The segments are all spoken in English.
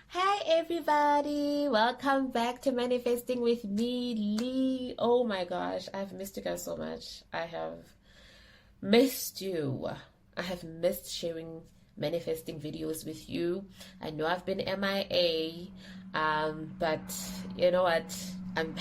Hi everybody, welcome back to Manifesting with me, Lee. Oh my gosh, I've missed you guys so much. I have missed you. I have missed sharing manifesting videos with you. I know I've been MIA, but you know what? I'm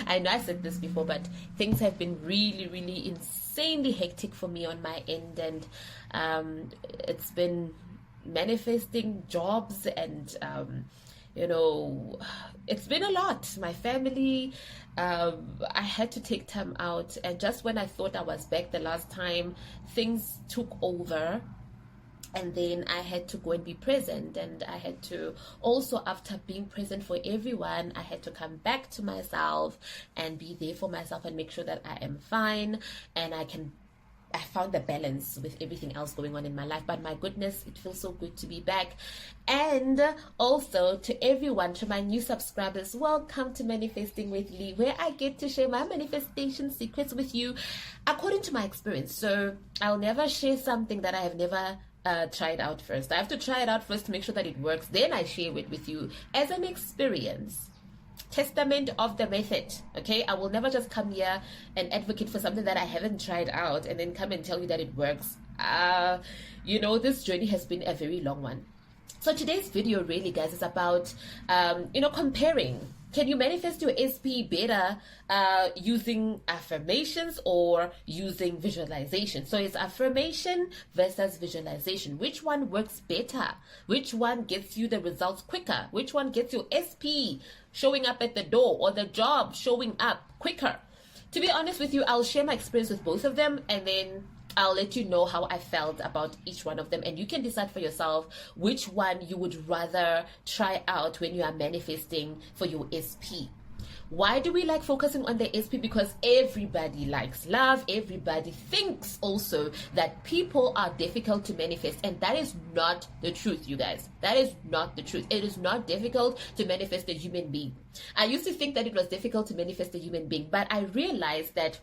I know I said this before, but things have been really insanely hectic for me on my end, and it's been manifesting jobs and it's been a lot. My family, I had to take time out, and just when I thought I was back the last time, things took over, and then I had to go and be present, and I had to also, after being present for everyone, I had to come back to myself and be there for myself and make sure that I am fine and I found the balance with everything else going on in my life. But my goodness, it feels so good to be back. And also to everyone, to my new subscribers, welcome to Manifesting with Lee, where I get to share my manifestation secrets with you according to my experience. So I'll never share something that I have never tried out first. I have to try it out first to make sure that it works. Then I share it with you as an experience. Testament of the method. Okay, I will never just come here and advocate for something that I haven't tried out and then come and tell you that it works. This journey has been a very long one. So today's video really, guys, is about comparing. Can you manifest your SP better using affirmations or using visualization? So it's affirmation versus visualization. Which one works better? Which one gets you the results quicker? Which one gets your SP showing up at the door or the job showing up quicker? To be honest with you, I'll share my experience with both of them, and then I'll let you know how I felt about each one of them, and you can decide for yourself which one you would rather try out when you are manifesting for your SP. Why do we like focusing on the SP? Because everybody likes love. Everybody thinks also that people are difficult to manifest, and that is not the truth, you guys. That is not the truth. It is not difficult to manifest a human being. I used to think that it was difficult to manifest a human being, but I realized that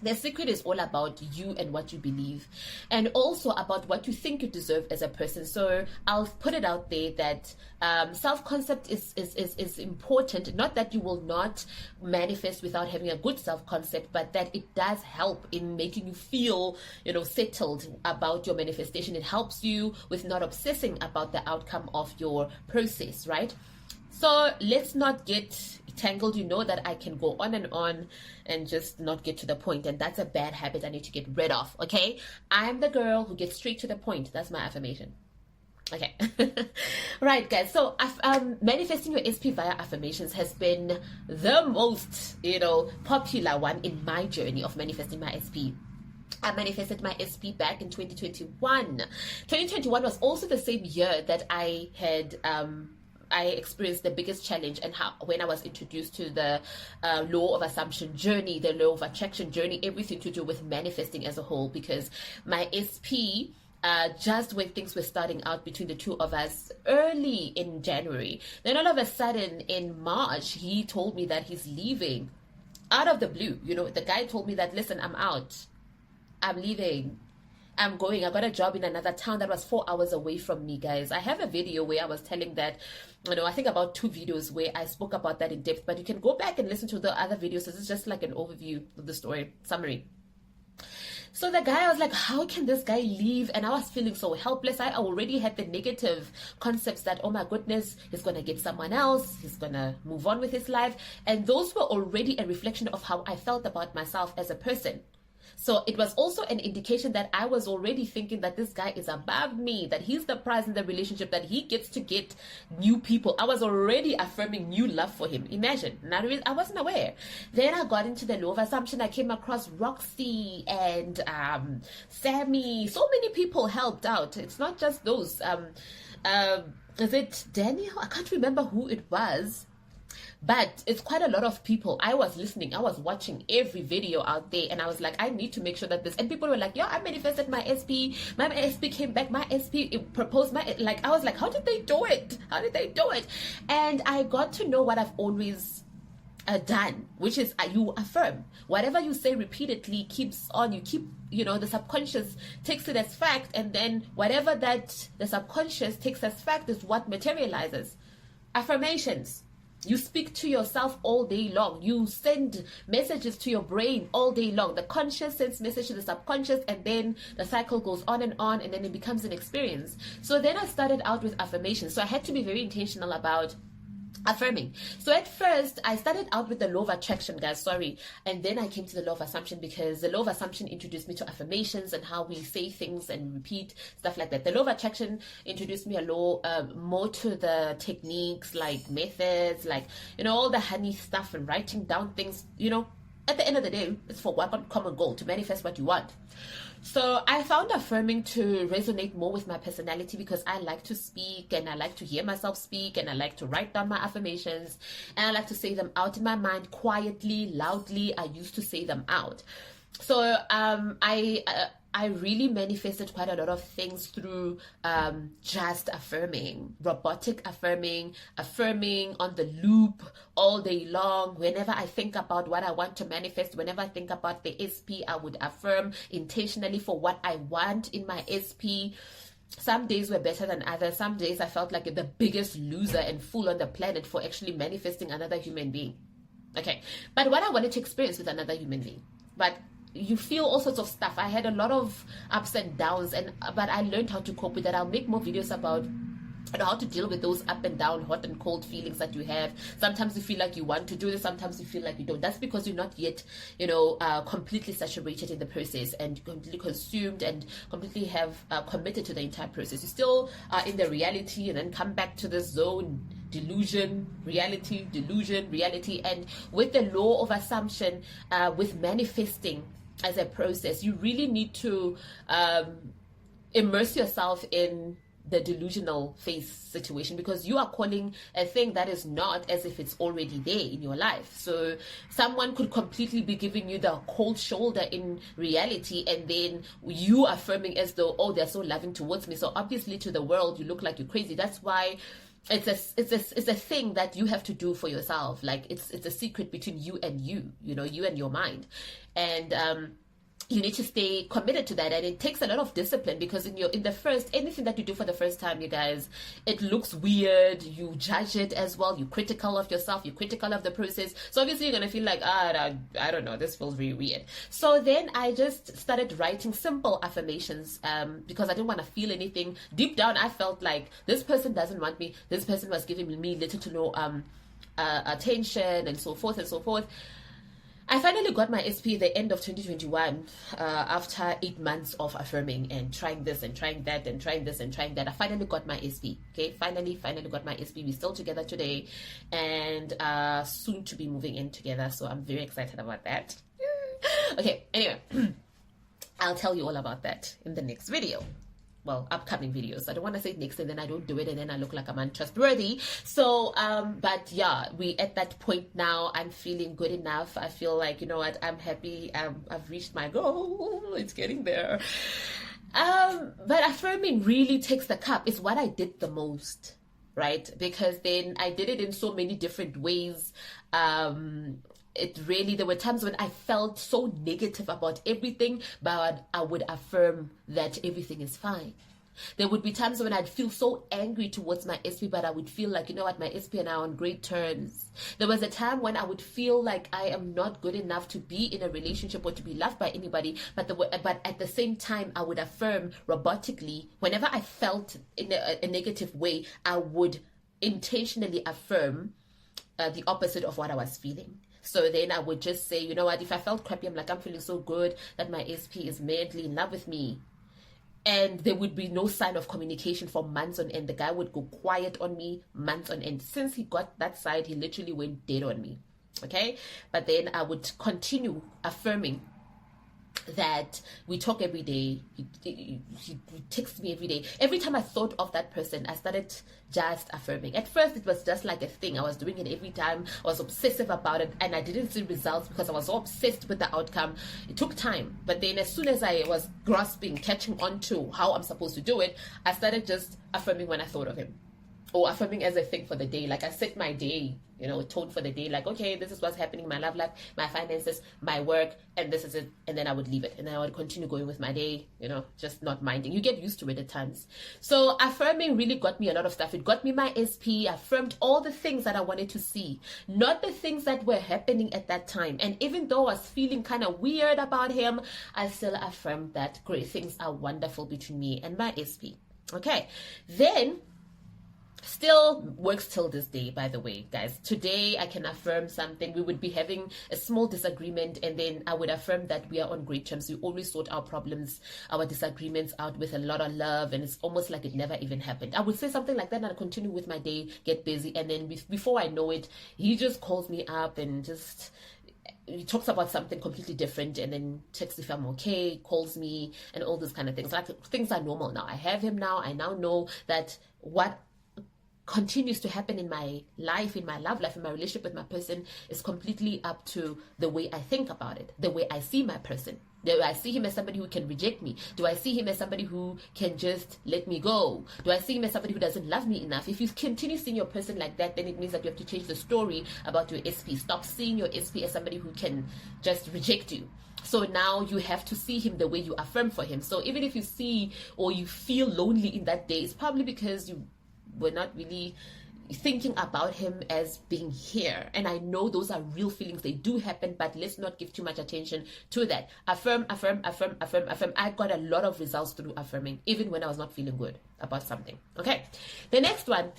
the secret is all about you and what you believe, and also about what you think you deserve as a person. So I'll put it out there that self-concept is important. Not that you will not manifest without having a good self-concept, but that it does help in making you feel, settled about your manifestation. It helps you with not obsessing about the outcome of your process, right? So let's not get tangled. You know that I can go on and just not get to the point, and that's a bad habit I need to get rid of. Okay, I'm the girl who gets straight to the point. That's my affirmation. Okay. Right, guys, so manifesting your SP via affirmations has been the most popular one in my journey of manifesting my SP. I manifested my SP back in 2021. 2021 was also the same year that I had I experienced the biggest challenge, and when I was introduced to the law of assumption journey, the law of attraction journey, everything to do with manifesting as a whole, because my SP, just when things were starting out between the two of us early in January, then all of a sudden in March, he told me that he's leaving out of the blue. The guy told me that, listen, I'm out. I'm leaving. I'm going. I got a job in another town that was 4 hours away from me, guys. I have a video where I was telling that, I think about 2 videos where I spoke about that in depth, but you can go back and listen to the other videos. This is just like an overview of the story, summary. So the guy, I was like, how can this guy leave? And I was feeling so helpless. I already had the negative concepts that, oh my goodness, he's going to get someone else. He's going to move on with his life. And those were already a reflection of how I felt about myself as a person. So it was also an indication that I was already thinking that this guy is above me, that he's the prize in the relationship, that he gets to get new people. I was already affirming new love for him. Imagine. I wasn't aware. Then I got into the law of assumption. I came across Roxy and Sammy. So many people helped out. It's not just those. Is it Daniel? I can't remember who it was. But it's quite a lot of people. I was listening, I was watching every video out there, and I was like, I need to make sure that this, and people were like, yeah, I manifested my SP came back, my SP proposed I was like, how did they do it? And I got to know what I've always done, which is you affirm. Whatever you say repeatedly keeps on. You keep, the subconscious takes it as fact, and then whatever that the subconscious takes as fact is what materializes. Affirmations. You speak to yourself all day long. You send messages to your brain all day long. The conscious sends message to the subconscious, and then the cycle goes on, and then it becomes an experience. So then I started out with affirmations. So I had to be very intentional about affirming. So at first I started out with the law of attraction, guys, and then I came to the law of assumption, because the law of assumption introduced me to affirmations and how we say things and repeat stuff like that. The law of attraction introduced me more to the techniques, like methods, like all the honey stuff and writing down things. At the end of the day, it's for one common goal, to manifest what you want. So I found affirming to resonate more with my personality, because I like to speak, and I like to hear myself speak, and I like to write down my affirmations, and I like to say them out in my mind quietly, loudly. I used to say them out. So I really manifested quite a lot of things through just affirming, robotic affirming on the loop all day long. Whenever I think about what I want to manifest, whenever I think about the SP, I would affirm intentionally for what I want in my SP. Some days were better than others. Some days I felt like the biggest loser and fool on the planet for actually manifesting another human being. Okay, but what I wanted to experience with another human being. But you feel all sorts of stuff. I had a lot of ups and downs, but I learned how to cope with that. I'll make more videos about how to deal with those up and down, hot and cold feelings that you have. Sometimes you feel like you want to do this, sometimes you feel like you don't. That's because you're not yet, completely saturated in the process and completely consumed and completely have committed to the entire process. You still are in the reality, and then come back to the zone. Delusion, reality, and with the law of assumption, with manifesting as a process, you really need to immerse yourself in the delusional phase situation, because you are calling a thing that is not as if it's already there in your life. So someone could completely be giving you the cold shoulder in reality, and then you affirming as though, oh, they're so loving towards me. So obviously to the world you look like you're crazy. That's why it's a thing that you have to do for yourself. Like it's a secret between you and you and your mind. And you need to stay committed to that, and it takes a lot of discipline, because anything that you do for the first time, you guys, it looks weird. You judge it as well. You're critical of yourself. You're critical of the process. So obviously you're gonna feel like, I don't know, this feels very weird. So then I just started writing simple affirmations, because I didn't want to feel anything. Deep down, I felt like this person doesn't want me. This person was giving me little to no attention, and so forth and so forth. I finally got my SP at the end of 2021, after 8 months of affirming and trying this and trying that and trying this and trying that. I finally got my SP. Okay, finally got my SP. We're still together today, and soon to be moving in together. So I'm very excited about that. Okay, anyway, I'll tell you all about that in the next video. Well, upcoming videos. I don't want to say next and then I don't do it and then I look like I'm untrustworthy. So but yeah, we at that point now. I'm feeling good enough. I feel like, you know what, I'm happy. I've reached my goal. It's getting there. But affirming really takes the cup. It's what I did the most, right? Because then I did it in so many different ways. There were times when I felt so negative about everything, but I would affirm that everything is fine. There would be times when I'd feel so angry towards my SP, but I would feel like, you know what, my SP and I are on great terms. There was a time when I would feel like I am not good enough to be in a relationship or to be loved by anybody, but at the same time, I would affirm robotically. Whenever I felt in a negative way, I would intentionally affirm the opposite of what I was feeling. So then I would just say, you know what, if I felt crappy, I'm feeling so good that my SP is madly in love with me. And there would be no sign of communication for months on end. The guy would go quiet on me months on end. Since he got that side, he literally went dead on me. Okay? But then I would continue affirming that we talk every day. He texts me every day. Every time I thought of that person, I started just affirming. At first, it was just like a thing. I was doing it every time. I was obsessive about it, and I didn't see results because I was so obsessed with the outcome. It took time. But then as soon as I was catching on to how I'm supposed to do it, I started just affirming when I thought of him. or affirming as a thing for the day. Like I set my day, tone for the day. Like, okay, this is what's happening in my love life, my finances, my work, and this is it. And then I would leave it. And then I would continue going with my day, just not minding. You get used to it at times. So affirming really got me a lot of stuff. It got me my SP, affirmed all the things that I wanted to see, not the things that were happening at that time. And even though I was feeling kind of weird about him, I still affirmed that great things are wonderful between me and my SP. Okay. Then, still works till this day, by the way, guys. Today I can affirm something. We would be having a small disagreement, and then I would affirm that we are on great terms. We always sort our problems, our disagreements out with a lot of love, and it's almost like it never even happened. I would say something like that, and I'll continue with my day, get busy, and then before I know it, he just calls me up and just he talks about something completely different, and then texts if I'm okay, calls me, and all those kind of things. Like, things are normal now. I have him now. I now know that what continues to happen in my life, in my love life, in my relationship with my person is completely up to the way I think about it, the way I see my person. Do I see him as somebody who can reject me? Do I see him as somebody who can just let me go? Do I see him as somebody who doesn't love me enough? If you continue seeing your person like that, then it means that you have to change the story about your SP. Stop seeing your SP as somebody who can just reject you. So now you have to see him the way you affirm for him. So even if you see or you feel lonely in that day, it's probably because you were not really thinking about him as being here. And I know those are real feelings. They do happen, but let's not give too much attention to that. Affirm, affirm, affirm, affirm, affirm. I got a lot of results through affirming, even when I was not feeling good about something. Okay. The next one,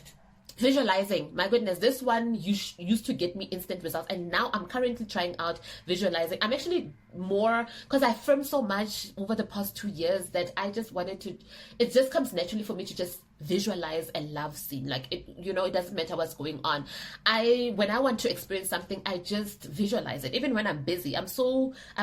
visualizing. My goodness, this one used to get me instant results, and now I'm currently trying out visualizing. I'm actually more, because I affirmed so much over the past 2 years that I just wanted to, it just comes naturally for me to just visualize a love scene. Like, it doesn't matter what's going on. When I want to experience something, I just visualize it. Even when I'm busy, I've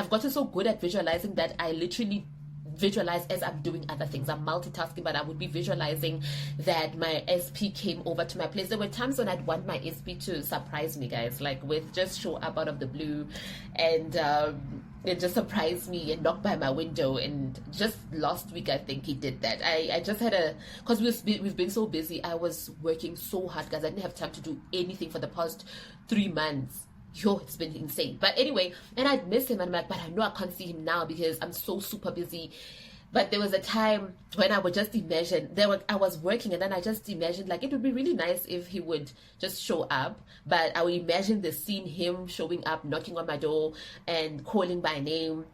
gotten so good at visualizing that I literally visualize as I'm doing other things. I'm multitasking, but I would be visualizing that my SP came over to my place. There were times when I'd want my SP to surprise me, guys, like with just show up out of the blue and it just surprised me and knocked by my window. And just last week, I think he did that. I just had because we've been so busy. I was working so hard, guys. I didn't have time to do anything for the past 3 months. Yo, it's been insane. But anyway, and I'd miss him, and I'm like, but I know I can't see him now because I'm so super busy. But there was a time when I would just imagine, I was working, and then I just imagined, like, it would be really nice if he would just show up. But I would imagine the scene, him showing up, knocking on my door and calling my name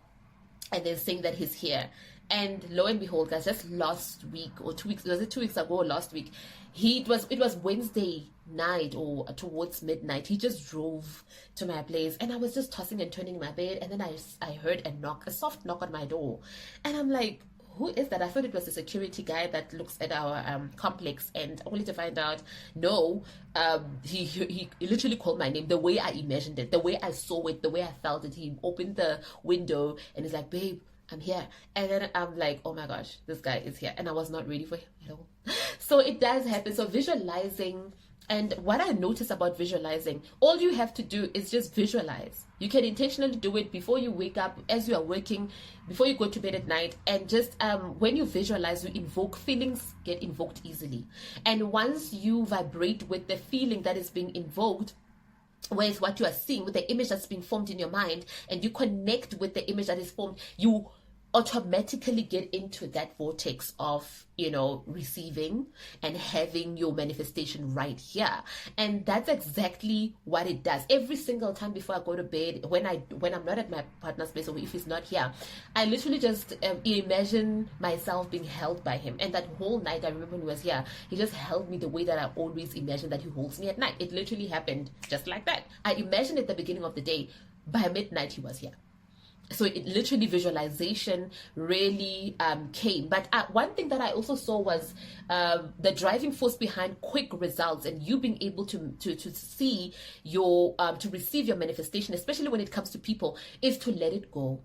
and then saying that he's here. And lo and behold, guys, just last week or 2 weeks, was it 2 weeks ago or last week, it was Wednesday night or towards midnight. He just drove to my place, and I was just tossing and turning in my bed, and then I heard a soft knock on my door, and I'm like, who is that? I thought it was a security guy that looks at our complex, and only to find out, no, he literally called my name the way I imagined it, the way I saw it, the way I felt it. He opened the window and he's like, babe, I'm here. And then I'm like, oh my gosh, this guy is here. And I was not ready for him at all. So it does happen. So visualizing, and what I notice about visualizing, all you have to do is just visualize. You can intentionally do it before you wake up, as you are working, before you go to bed at night. And just when you visualize, you invoke, feelings get invoked easily. And once you vibrate with the feeling that is being invoked, whereas what you are seeing with the image that's being formed in your mind, and you connect with the image that is formed, you automatically get into that vortex of, receiving and having your manifestation right here. And that's exactly what it does. Every single time before I go to bed, when I'm not at my partner's place, or if he's not here, I literally just imagine myself being held by him. And that whole night, I remember when he was here, he just held me the way that I always imagine that he holds me at night. It literally happened just like that. I imagined at the beginning of the day, by midnight he was here. So it literally, visualization really came. But one thing that I also saw was the driving force behind quick results, and you being able to see your to receive your manifestation, especially when it comes to people, is to let it go.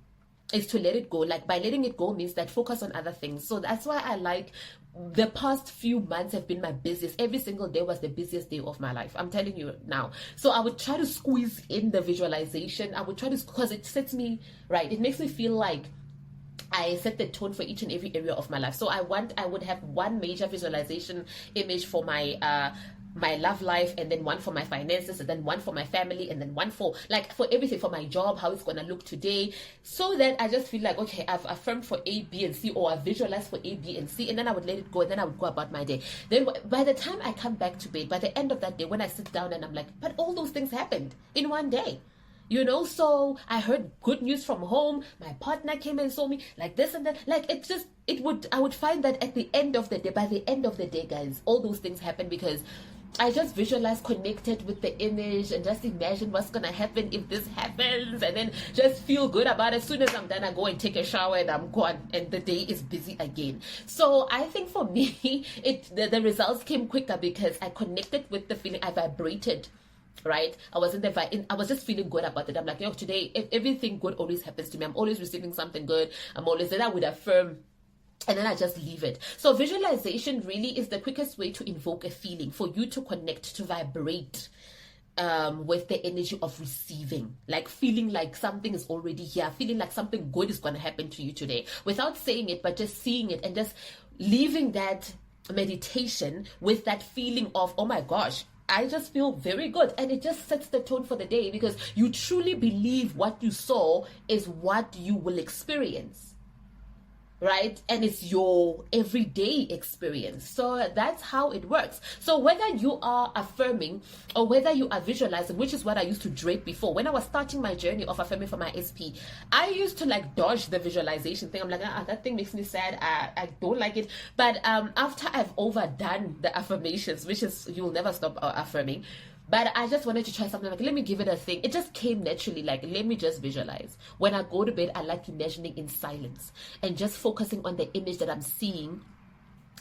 Like, by letting it go means that focus on other things. So that's why I like, the past few months have been my busiest. Every single day was the busiest day of my life. I'm telling you now. So I would try to squeeze in the visualization. I would try to, because it sets me right. It makes me feel like I set the tone for each and every area of my life. So I would have one major visualization image for my love life, and then one for my finances, and then one for my family, and then one for everything, for my job, how it's gonna look today, so that I just feel like, okay, I've affirmed for A, B, and C, or I've visualized for A, B, and C, and then I would let it go, and then I would go about my day. Then by the time I come back to bed, by the end of that day, when I sit down and I'm like, but all those things happened in one day. So I heard good news from home. My partner came and saw me, like this and that. I would find that at the end of the day, by the end of the day, guys, all those things happen because I just visualize, connected with the image, and just imagine what's gonna happen if this happens, and then just feel good about it. As soon as I'm done, I go and take a shower and I'm gone, and the day is busy again. So I think for me, the results came quicker because I connected with the feeling. I vibrated. Right, I was I was just feeling good about it. I'm like, today, everything good always happens to me. I'm always receiving something good. Then I would affirm, and then I just leave it. So visualization really is the quickest way to invoke a feeling, for you to connect, to vibrate with the energy of receiving, like feeling like something is already here, feeling like something good is going to happen to you today, without saying it, but just seeing it, and just leaving that meditation with that feeling of, oh my gosh, I just feel very good. And it just sets the tone for the day, because you truly believe what you saw is what you will experience, right? And it's your everyday experience. So that's how it works. So whether you are affirming or whether you are visualizing, which is what I used to dread before, when I was starting my journey of affirming for my SP, I used to dodge the visualization thing. I'm like, that thing makes me sad. I don't like it. But after I've overdone the affirmations, which is, you'll never stop affirming, but I just wanted to try something, like, let me give it a thing. It just came naturally, like, let me just visualize. When I go to bed, I like imagining in silence and just focusing on the image that I'm seeing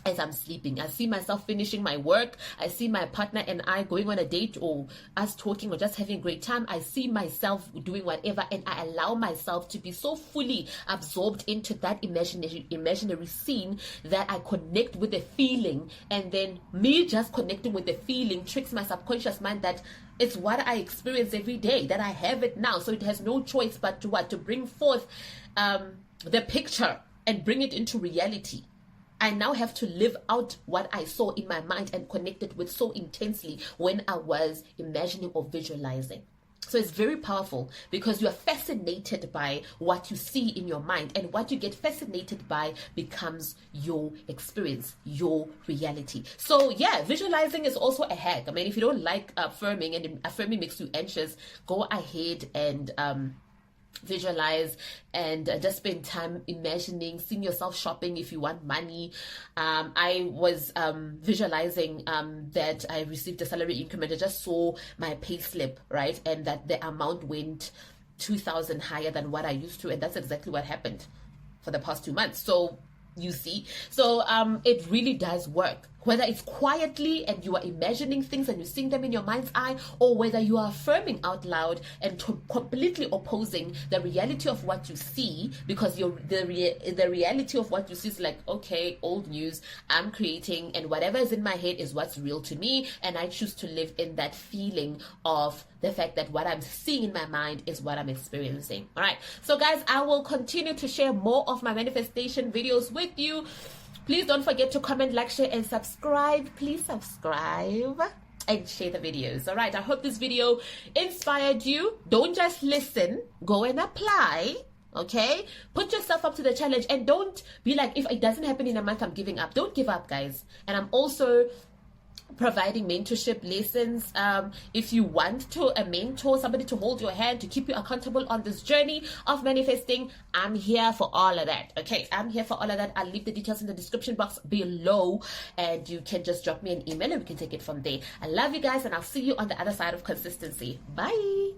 as I'm sleeping. I see myself finishing my work. I see my partner and I going on a date, or us talking, or just having a great time. I see myself doing whatever, and I allow myself to be so fully absorbed into that imaginary scene that I connect with the feeling. And then me just connecting with the feeling tricks my subconscious mind that it's what I experience every day, that I have it now. So it has no choice but to bring forth the picture and bring it into reality. I now have to live out what I saw in my mind and connected with so intensely when I was imagining or visualizing. So it's very powerful, because you are fascinated by what you see in your mind, and what you get fascinated by becomes your experience, your reality. So yeah, visualizing is also a hack. I mean, if you don't like affirming, and affirming makes you anxious, go ahead and visualize and just spend time imagining, seeing yourself shopping if you want money. I was visualizing that I received a salary increment. I just saw my pay slip, right, and that the amount went 2,000 higher than what I used to, and that's exactly what happened for the past 2 months. So you see, so it really does work, whether it's quietly and you are imagining things and you're seeing them in your mind's eye, or whether you are affirming out loud and completely opposing the reality of what you see, because the reality of what you see is like, okay, old news, I'm creating, and whatever is in my head is what's real to me, and I choose to live in that feeling of the fact that what I'm seeing in my mind is what I'm experiencing. All right, so guys, I will continue to share more of my manifestation videos with you. Please don't forget to comment, like, share, and subscribe. Please subscribe and share the videos. All right, I hope this video inspired you. Don't just listen, go and apply. Okay, put yourself up to the challenge, and don't be like, if it doesn't happen in a month, I'm giving up. Don't give up, guys. And I'm also providing mentorship lessons. If you want a mentor, somebody to hold your hand, to keep you accountable on this journey of manifesting, I'm here for all of that. Okay, I'm here for all of that. I'll leave the details in the description box below, and you can just drop me an email and we can take it from there. I love you guys, and I'll see you on the other side of consistency. Bye.